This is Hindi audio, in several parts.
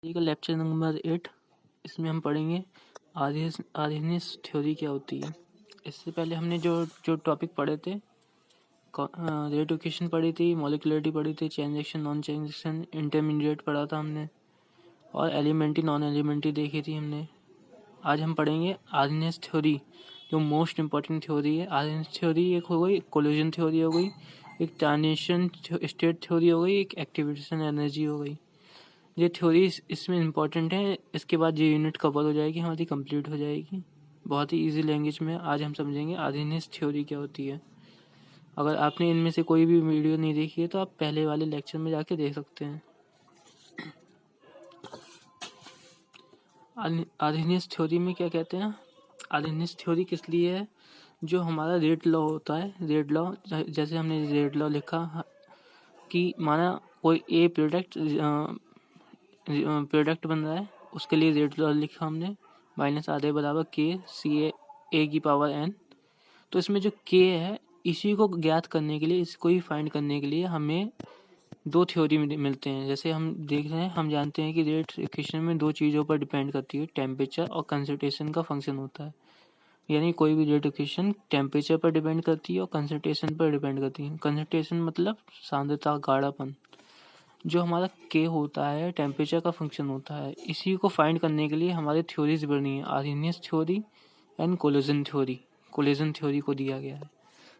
का लेक्चर नंबर 8। इसमें हम पढ़ेंगे आर्हेनियस थ्योरी क्या होती है। इससे पहले हमने जो टॉपिक पढ़े थे, रेट इक्वेशन पढ़ी थी, मॉलिक्युलरिटी पढ़ी थी, chain reaction, non chain reaction, intermediate पढ़ा था हमने, और एलिमेंट्री नॉन एलिमेंट्री देखी थी हमने। आज हम पढ़ेंगे आर्हेनियस थ्योरी, जो मोस्ट इम्पॉर्टेंट थ्योरी है। आर्हेनियस थ्योरी एक हो गई, कोलिजन थ्योरी हो गई, एक ट्रांजिशन स्टेट थ्योरी हो गई, एक एक्टिवेशन एनर्जी हो गई। ये थ्योरीज इसमें इम्पॉर्टेंट है। इसके बाद ये यूनिट कवर हो जाएगी, हमारी कंप्लीट हो जाएगी। बहुत ही इजी लैंग्वेज में आज हम समझेंगे आर्हेनियस थ्योरी क्या होती है। अगर आपने इनमें से कोई भी वीडियो नहीं देखी है तो आप पहले वाले लेक्चर में जाके देख सकते हैं। आर्हेनियस थ्योरी में क्या कहते हैं? आर्हेनियस थ्योरी किस लिए है? जो हमारा रेट लॉ होता है, रेट लॉ, जैसे हमने रेट लॉ लिखा कि माना कोई ए प्रोडक्ट बन रहा है, उसके लिए रेट लॉ लिखा हमने, माइनस आधे बराबर के सी ए की पावर एन। तो इसमें जो के है, इसी को ज्ञात करने के लिए, इसको ही फाइंड करने के लिए हमें दो थ्योरी मिलते हैं। जैसे हम देख रहे हैं, हम जानते हैं कि रेट इक्वेशन में दो चीज़ों पर डिपेंड करती है, टेम्परेचर और कंसंट्रेशन का फंक्शन होता है। यानी कोई भी रेट इक्वेशन टेम्परेचर पर डिपेंड करती है और कंसंट्रेशन पर डिपेंड करती है। कंसंट्रेशन मतलब सांद्रता, गाढ़ापन। जो हमारा के होता है, टेम्परेचर का फंक्शन होता है। इसी को फाइंड करने के लिए हमारे थ्योरीज बढ़नी है, Arrhenius theory and collision theory. Collision theory को दिया गया है,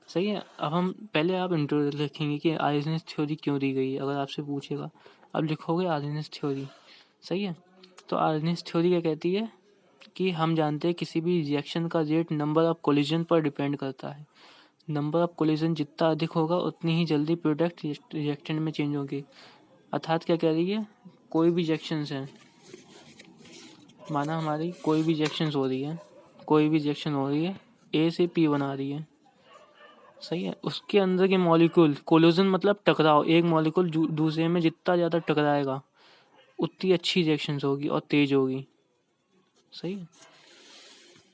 सही है। अब हम पहले आप इंट्रोडक्शन लिखेंगे कि आर्हेनियस थ्योरी क्यों दी गई है, अगर आपसे पूछेगा। अब लिखोगे आर्हेनियस थ्योरी, सही है। तो आर्हेनियस थ्योरी क्या कहती है कि हम जानते हैं किसी भी रिएक्शन का रेट नंबर ऑफ कोलिजन पर डिपेंड करता है। नंबर ऑफ कोलिजन जितना अधिक होगा उतनी ही जल्दी प्रोडक्ट रिएक्शन में चेंज होगी। अर्थात क्या कह रही है, कोई भी रिएक्शंस हैं, माना हमारी कोई भी रिएक्शंस हो रही है, कोई भी रिएक्शन हो रही है, ए से पी बना रही है, सही है। उसके अंदर के मॉलिक्यूल, कोलिजन मतलब टकराव, एक मॉलिक्यूल दूसरे में जितना ज़्यादा टकराएगा उतनी अच्छी रिएक्शंस होगी और तेज होगी, सही है।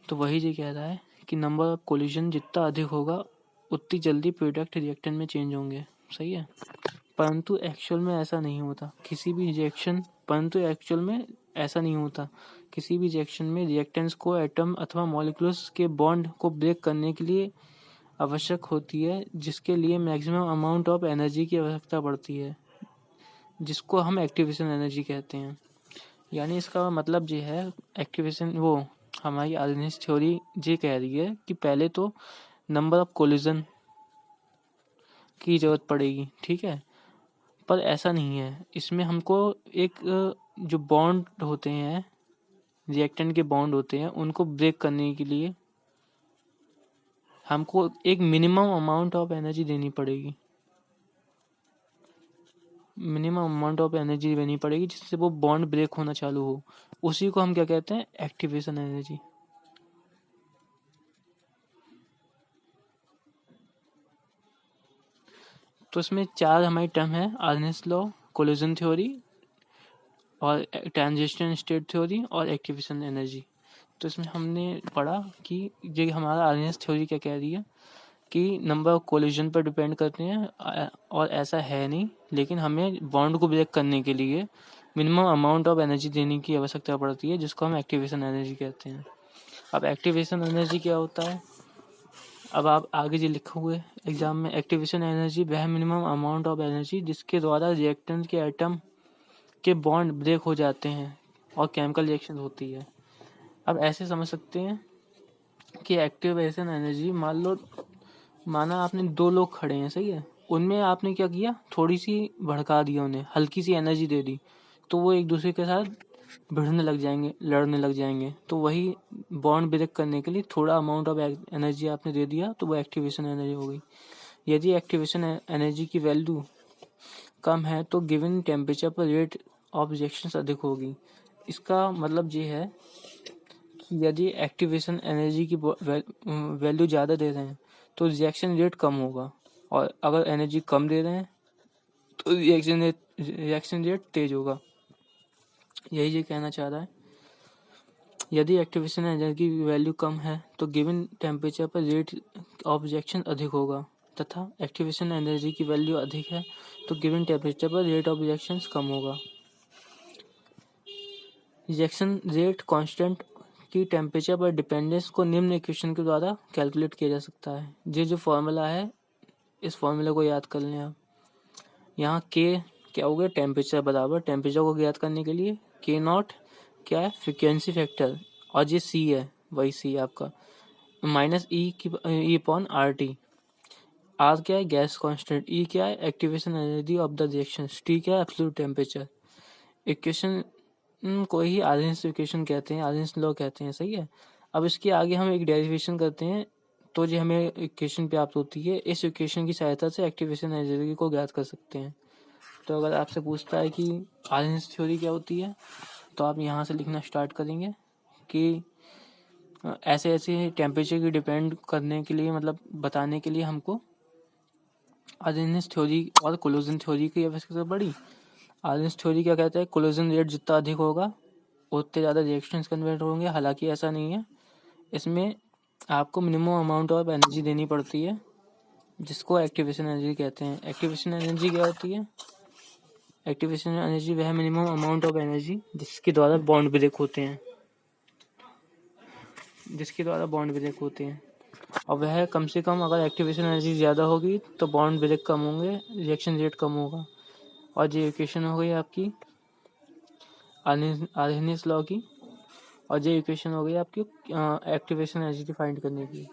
तो वही जो कह रहा है कि नंबर ऑफ कोलिजन जितना अधिक होगा उतनी जल्दी प्रोडक्ट रिएक्शन में चेंज होंगे, सही है। परंतु एक्चुअल में ऐसा नहीं होता किसी भी रिएक्शन किसी भी रिएक्शन में रिएक्टेंट्स को एटम अथवा मॉलिक्यूल्स के बॉन्ड को ब्रेक करने के लिए आवश्यक होती है, जिसके लिए मैक्सिमम अमाउंट ऑफ एनर्जी की आवश्यकता पड़ती है, जिसको हम एक्टिवेशन एनर्जी कहते हैं। यानी इसका मतलब ये है, एक्टिवेशन वो हमारी आर्हेनियस थ्योरी ये कह रही है कि पहले तो नंबर ऑफ कोलिजन की ज़रूरत पड़ेगी, ठीक है। पर ऐसा नहीं है, इसमें हमको एक जो बॉन्ड होते हैं, रिएक्टेंट के बॉन्ड होते हैं, उनको ब्रेक करने के लिए हमको एक मिनिमम अमाउंट ऑफ एनर्जी देनी पड़ेगी, जिससे वो बॉन्ड ब्रेक होना चालू हो। उसी को हम क्या कहते हैं, एक्टिवेशन एनर्जी। तो इसमें चार हमारी टर्म है, आर्हेनियस लॉ, कोलिजन थ्योरी और ट्रांजिशन स्टेट थ्योरी और एक्टिवेशन एनर्जी। तो इसमें हमने पढ़ा कि ये हमारा आर्हेनियस थ्योरी क्या कह रही है कि नंबर ऑफ कोलिजन पर डिपेंड करते हैं, और ऐसा है नहीं, लेकिन हमें बॉन्ड को ब्रेक करने के लिए मिनिमम अमाउंट ऑफ एनर्जी देने की आवश्यकता पड़ती है, जिसको हम एक्टिवेशन एनर्जी कहते हैं। अब एक्टिवेशन एनर्जी क्या होता है, अब आप आगे जो लिखे हुए एग्जाम में, एक्टिवेशन एनर्जी वह मिनिमम अमाउंट ऑफ एनर्जी जिसके द्वारा रिएक्टेंट के एटम के बॉन्ड ब्रेक हो जाते हैं और केमिकल रिएक्शन होती है। अब ऐसे समझ सकते हैं कि एक्टिवेशन एनर्जी, माना आपने दो लोग खड़े हैं, सही है, उनमें आपने क्या किया, थोड़ी सी भड़का दिया, उन्हें हल्की सी एनर्जी दे दी, तो वो एक दूसरे के साथ भिड़ने लग जाएंगे, लड़ने लग जाएंगे। तो वही बॉन्ड ब्रेक करने के लिए थोड़ा अमाउंट ऑफ एनर्जी आपने दे दिया, तो वो एक्टिवेशन एनर्जी हो गई। यदि एक्टिवेशन एनर्जी की वैल्यू कम है तो गिवन टेम्परेचर पर रेट ऑफ रिएक्शन अधिक होगी। इसका मतलब ये है कि यदि एक्टिवेशन एनर्जी की वैल्यू ज़्यादा दे रहे हैं तो रिएक्शन रेट कम होगा, और अगर एनर्जी कम दे रहे हैं तो रिएक्शन रेट तेज होगा। यही ये कहना चाह रहा है। यदि एक्टिवेशन एनर्जी की वैल्यू कम है तो गिवन टेम्परेचर पर रेट ऑफ रिएक्शन अधिक होगा, तथा एक्टिवेशन एनर्जी की वैल्यू अधिक है तो गिवन टेम्परेचर पर रेट ऑफ रिएक्शन कम होगा। रिएक्शन रेट कांस्टेंट की टेम्परेचर पर डिपेंडेंस को निम्न इक्वेशन के द्वारा कैलकुलेट किया जा सकता है। ये जो फॉर्मूला है, इस फॉर्मूले को याद कर लें आप। यहाँ के क्या हो गया, टेम्परेचर बराबर, टेम्परेचर को ज्ञात करने के लिए के नॉट क्या है, फ्रिक्वेंसी फैक्टर, और ये सी है, वही सी आपका minus E upon R T. R क्या है, गैस कांस्टेंट, ई क्या है, activation energy of the reaction, T क्या है, एब्सोल्यूट टेम्परेचर। इक्वेशन को ही आर्हेंस इक्वेशन कहते हैं, आर्हेंस लॉ कहते हैं, सही है। अब इसके आगे हम एक डेरिवेशन करते हैं तो जो हमें इक्वेशन प्राप्त होती है, इस इक्वेशन की सहायता से एक्टिवेशन एनर्जी को ज्ञात कर सकते हैं। तो अगर आपसे पूछता है कि आर्हेंस थ्योरी क्या होती है, तो आप यहाँ से लिखना स्टार्ट करेंगे कि ऐसे ऐसे टेम्परेचर की डिपेंड करने के लिए, मतलब बताने के लिए हमको आर्हेंस थ्योरी और कोलिजन थ्योरी की आवश्यकता पड़ी। आर्हेंस थ्योरी क्या कहता है, कोलिजन रेट जितना अधिक होगा उतने ज़्यादा रिएक्शंस कन्वर्ट होंगे। हालांकि ऐसा नहीं है, इसमें आपको मिनिमम अमाउंट ऑफ एनर्जी देनी पड़ती है, जिसको एक्टिवेशन एनर्जी कहते हैं। एक्टिवेशन एनर्जी क्या होती है, एक्टिवेशन एनर्जी वह मिनिमम अमाउंट ऑफ एनर्जी जिसके द्वारा बॉन्ड ब्रेक होते हैं, और वह कम से कम, अगर एक्टिवेशन एनर्जी ज़्यादा होगी तो बॉन्ड ब्रेक कम होंगे, रिएक्शन रेट कम होगा। और ये इक्वेशन हो गई आपकी आर्हेनियस लॉ की, और ये इक्वेशन हो गई आपकी एक्टिवेशन एनर्जी फाइंड करने की।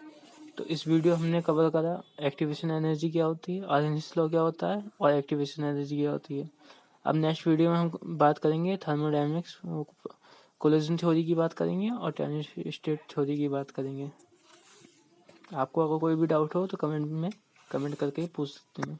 तो इस वीडियो हमने कवर करा एक्टिवेशन एनर्जी क्या होती है, आर्हेनियस लॉ क्या होता है, और एक्टिवेशन एनर्जी क्या होती है। अब नेक्स्ट वीडियो में हम बात करेंगे थर्मोडायनेमिक्स, कोलिजन थ्योरी की बात करेंगे और ट्रांजिशन स्टेट थ्योरी की बात करेंगे। आपको अगर कोई भी डाउट हो तो कमेंट करके पूछ सकते हैं।